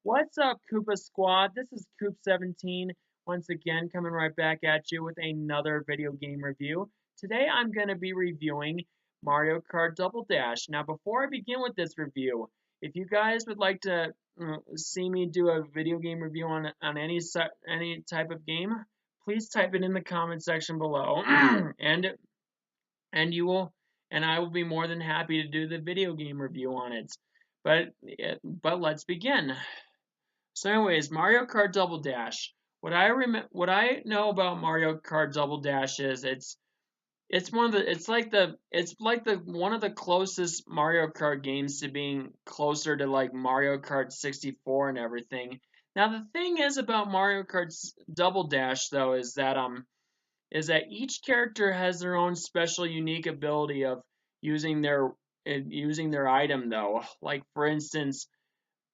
What's up, Koopa Squad? This is Coop17, once again coming right back at you with another video game review. Today I'm going to be reviewing Mario Kart Double Dash. Now, before I begin with this review, if you guys would like to see me do a video game review on any type of game, please type it in the comment section below, and you will and I will be more than happy to do the video game review on it. But let's begin. So, anyways, Mario Kart Double Dash. What I know about Mario Kart Double Dash is it's like the one of the closest Mario Kart games to being closer to like Mario Kart 64 and everything. Now the thing is about Mario Kart Double Dash though is that each character has their own special unique ability of using their item though. Like for instance,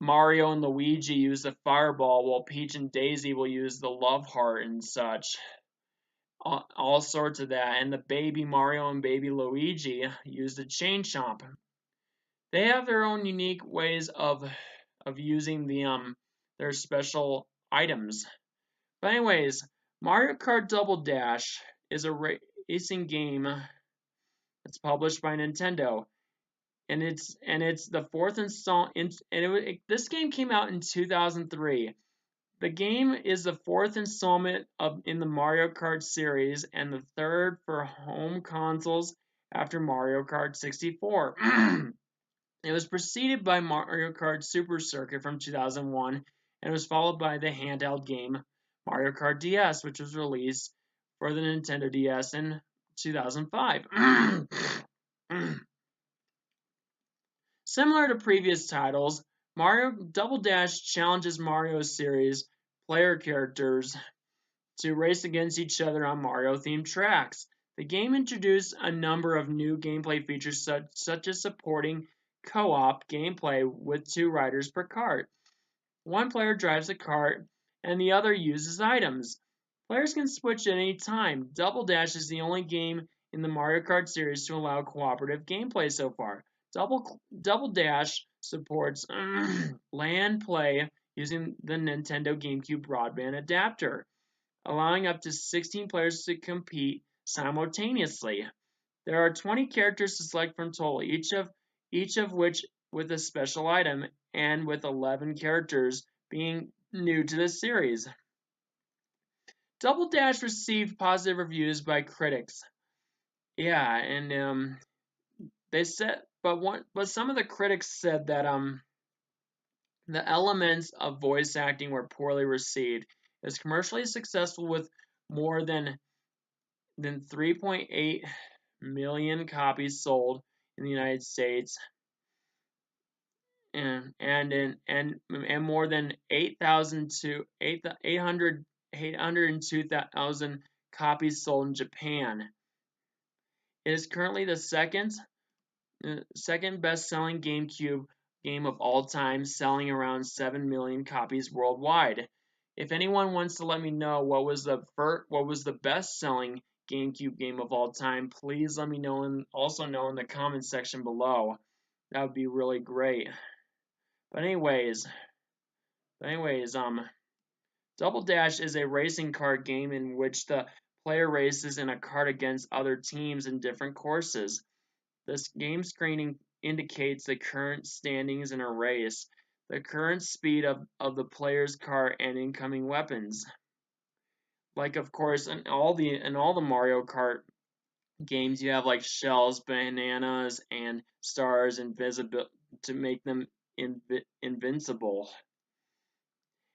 Mario and Luigi use the fireball, while Peach and Daisy will use the love heart and such. All sorts of that. And the baby Mario and baby Luigi use the chain chomp. They have their own unique ways of using their special items. But anyways, Mario Kart Double Dash is a racing game that's published by Nintendo, and it's the fourth installment. This game came out in 2003. The game is the fourth installment in the Mario Kart series and the third for home consoles after Mario Kart 64. It was preceded by Mario Kart Super Circuit from 2001 and was followed by the handheld game Mario Kart DS, which was released for the Nintendo DS in 2005. Similar to previous titles, Mario Double Dash challenges Mario series player characters to race against each other on Mario-themed tracks. The game introduced a number of new gameplay features such as supporting co-op gameplay with 2 riders per kart. One player drives the kart and the other uses items. Players can switch at any time. Double Dash is the only game in the Mario Kart series to allow cooperative gameplay so far. Double Dash supports LAN play using the Nintendo Gamecube broadband adapter, allowing up to 16 players to compete simultaneously. There are 20 characters to select from total, each of which with a special item, and with 11 characters being new to the series. Double Dash received positive reviews by critics. Yeah, and they said, but some of the critics said that the elements of voice acting were poorly received. It was commercially successful with more than 3.8 million copies sold in the United States, and more than 802,000 copies sold in Japan. It is currently the second best-selling GameCube game of all time, selling around 7 million copies worldwide. If anyone wants to let me know what was the best-selling GameCube game of all time, please let me know and also know in the comment section below. That would be really great. But anyways, Double Dash is a racing kart game in which the player races in a kart against other teams in different courses. This game screen indicates the current standings in a race, the current speed of the player's car, and incoming weapons. Like of course in all the Mario Kart games, you have like shells, bananas, and stars invisible to make them invincible.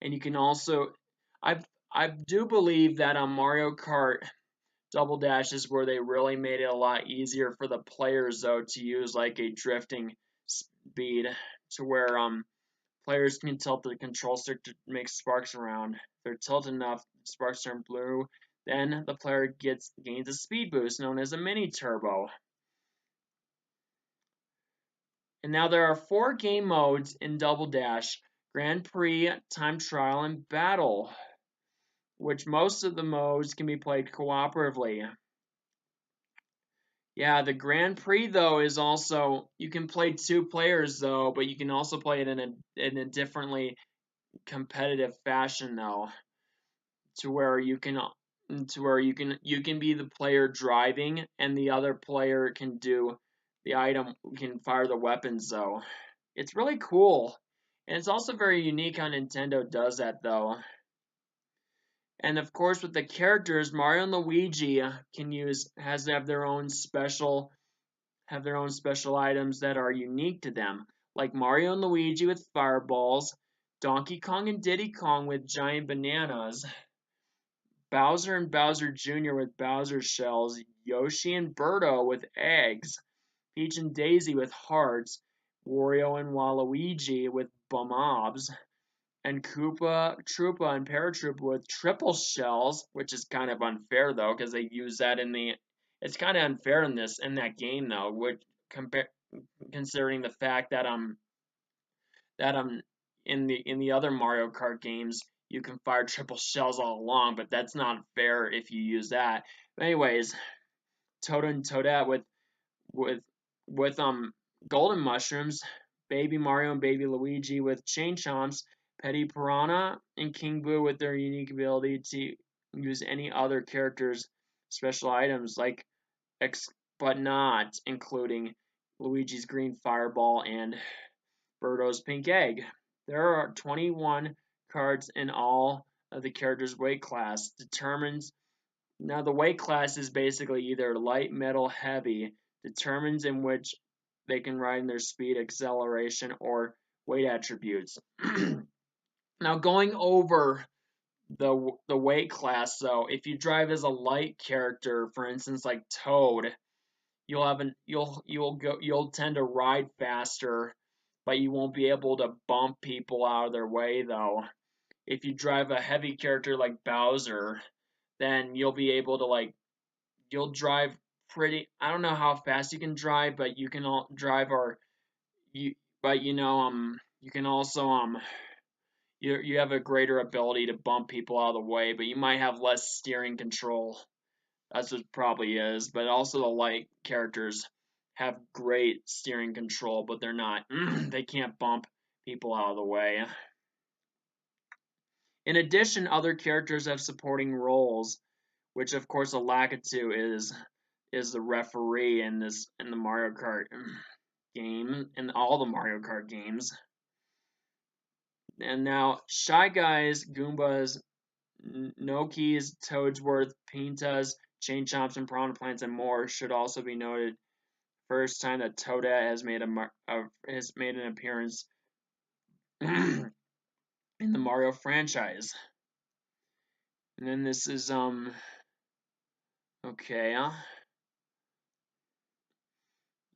And you can also, I do believe that on Mario Kart Double Dash is where they really made it a lot easier for the players though to use like a drifting speed to where players can tilt the control stick to make sparks around. If they're tilted enough, sparks turn blue. Then the player gains a speed boost known as a mini turbo. And now there are 4 game modes in Double Dash: Grand Prix, Time Trial, and Battle, which most of the modes can be played cooperatively. Yeah, the Grand Prix though is also, you can play 2 players though, but you can also play it in a differently competitive fashion though, to where you can you can be the player driving and the other player can do the item can fire the weapons though. It's really cool. And it's also very unique how Nintendo does that though. And of course with the characters, Mario and Luigi has to have their own special items that are unique to them. Like Mario and Luigi with fireballs, Donkey Kong and Diddy Kong with giant bananas, Bowser and Bowser Jr. with Bowser shells, Yoshi and Birdo with eggs, Peach and Daisy with hearts, Wario and Waluigi with bombs, and Koopa, Troopa, and Paratroopa with triple shells, which is kind of unfair though, because they use that in the. It's kind of unfair in that game though, which considering the fact that in the other Mario Kart games you can fire triple shells all along, but that's not fair if you use that. But anyways, Toad and Toadette with with golden mushrooms, Baby Mario and Baby Luigi with chain chomps, Petty Piranha and King Boo with their unique ability to use any other character's special items like but not including Luigi's green fireball and Birdo's pink egg. There are 21 cards in all of the characters' weight class. Now the weight class is basically either light, middle, heavy, determines in which they can ride in their speed, acceleration, or weight attributes. Now going over the weight class though, if you drive as a light character, for instance like Toad, you'll tend to ride faster, but you won't be able to bump people out of their way though. If you drive a heavy character like Bowser, then you'll be able to you'll drive pretty. I don't know how fast you can drive, but you can drive or you but you can also you have a greater ability to bump people out of the way, but you might have less steering control. That's what it probably is. But also the light characters have great steering control, but they're not they can't bump people out of the way. In addition, other characters have supporting roles, which of course a Lakitu is the referee in the Mario Kart game, in all the Mario Kart games. And now Shy Guys, Goombas, Nokis, Toadsworth, Pintas, Chain Chomps, and Piranha Plants, and more should also be noted. First time that Toadette has made an appearance in the Mario franchise. And then this is okay.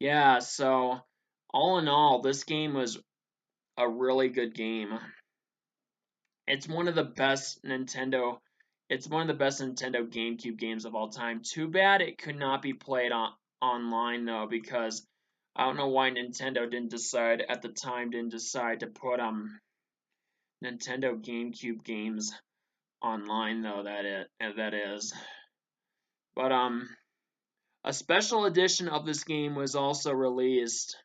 Yeah, so all in all, this game was a really good game. It's one of the best Nintendo GameCube games of all time. Too bad it could not be played online though, because I don't know why Nintendo didn't decide to put Nintendo GameCube games online though, that is. But a special edition of this game was also released,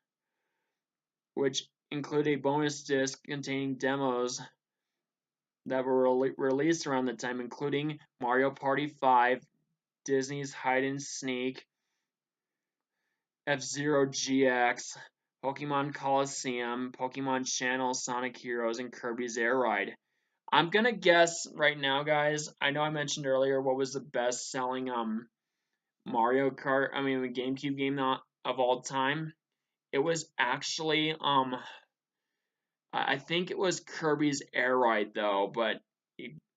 which included a bonus disc containing demos that were released around the time, including Mario Party 5, Disney's Hide and Sneak, F-Zero GX, Pokemon Coliseum, Pokemon Channel, Sonic Heroes, and Kirby's Air Ride. I'm gonna guess right now, guys. I know I mentioned earlier what was the best-selling Mario Kart, GameCube game of all time. It was actually I think it was Kirby's Air Ride though, but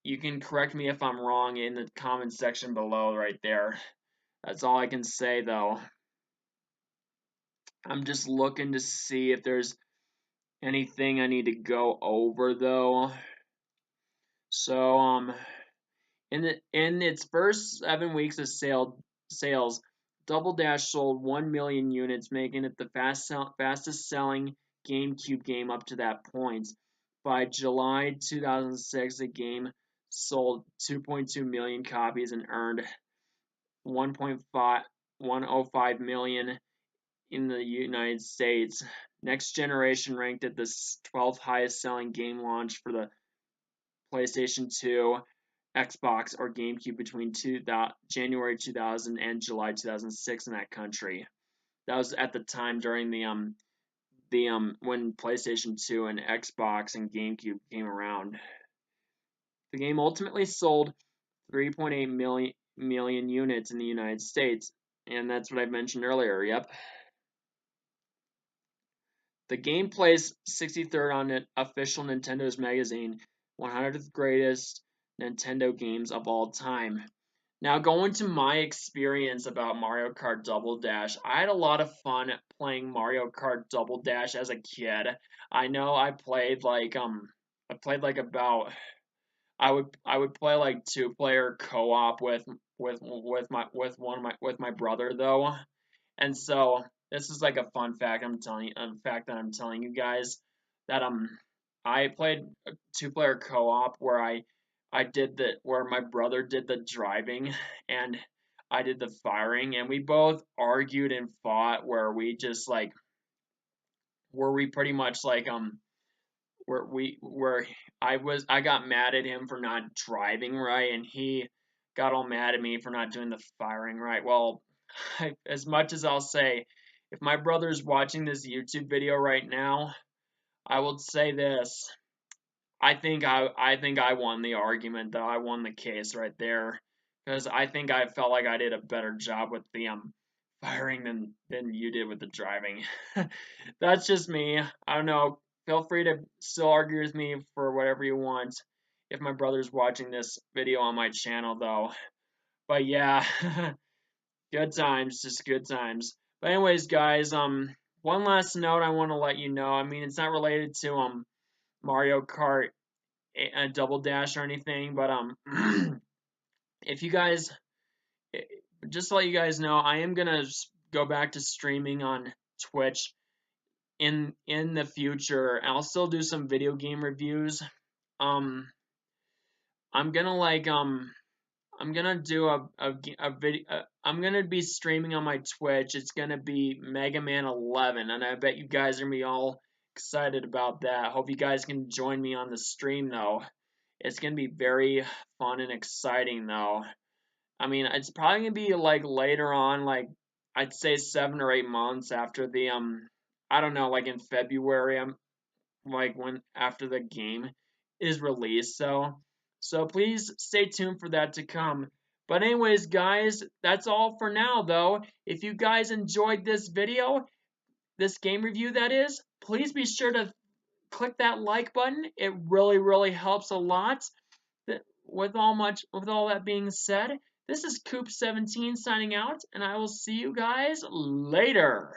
you can correct me if I'm wrong in the comment section below right there. That's all I can say though. I'm just looking to see if there's anything I need to go over though. So in its first 7 weeks of sales, Double Dash sold 1 million units, making it the fastest selling GameCube game up to that point. By July 2006, the game sold 2.2 million copies and earned 1.105 million in the United States. Next Generation ranked it the 12th highest selling game launch for the PlayStation 2, Xbox, or GameCube between January 2000 and July 2006 in that country. That was at the time during the when PlayStation 2 and Xbox and GameCube came around. The game ultimately sold 3.8 million units in the United States, and that's what I mentioned earlier. Yep. The game placed 63rd on the official Nintendo's magazine, 100th greatest Nintendo games of all time. Now, going to my experience about Mario Kart Double Dash, I had a lot of fun playing Mario Kart Double Dash as a kid. I know I played like about I would play like two-player co-op with my brother though. And so this is like a fun fact I'm telling you guys that I played a two-player co-op where where my brother did the driving and I did the firing, and we both argued and fought where we pretty much where I got mad at him for not driving right, and he got all mad at me for not doing the firing right. Well, as much as I'll say, if my brother's watching this YouTube video right now, I will say this. I think I won the argument though. I won the case right there because I think I felt like I did a better job with the firing than you did with the driving. That's just me. I don't know. Feel free to still argue with me for whatever you want if my brother's watching this video on my channel though. But yeah, good times, just good times. But anyways, guys, one last note I want to let you know. I mean, it's not related to Mario Kart a Double Dash or anything, but if you guys, just to let you guys know, I am gonna go back to streaming on Twitch in the future. I'll still do some video game reviews. Um, I'm gonna I'm gonna do a video. I'm gonna be streaming on my Twitch. It's gonna be Mega Man 11, and I bet you guys are gonna be all excited about that. Hope you guys can join me on the stream though. It's gonna be very fun and exciting though. I mean, it's probably gonna be like later on, like I'd say 7 or 8 months after the I don't know, like in February. I'm like when after the game is released. So please stay tuned for that to come. But anyways, guys, that's all for now though. If you guys enjoyed this video, this game review that is, please be sure to click that like button. It really helps a lot. With all that being said, this is Coop17 signing out, and I will see you guys later.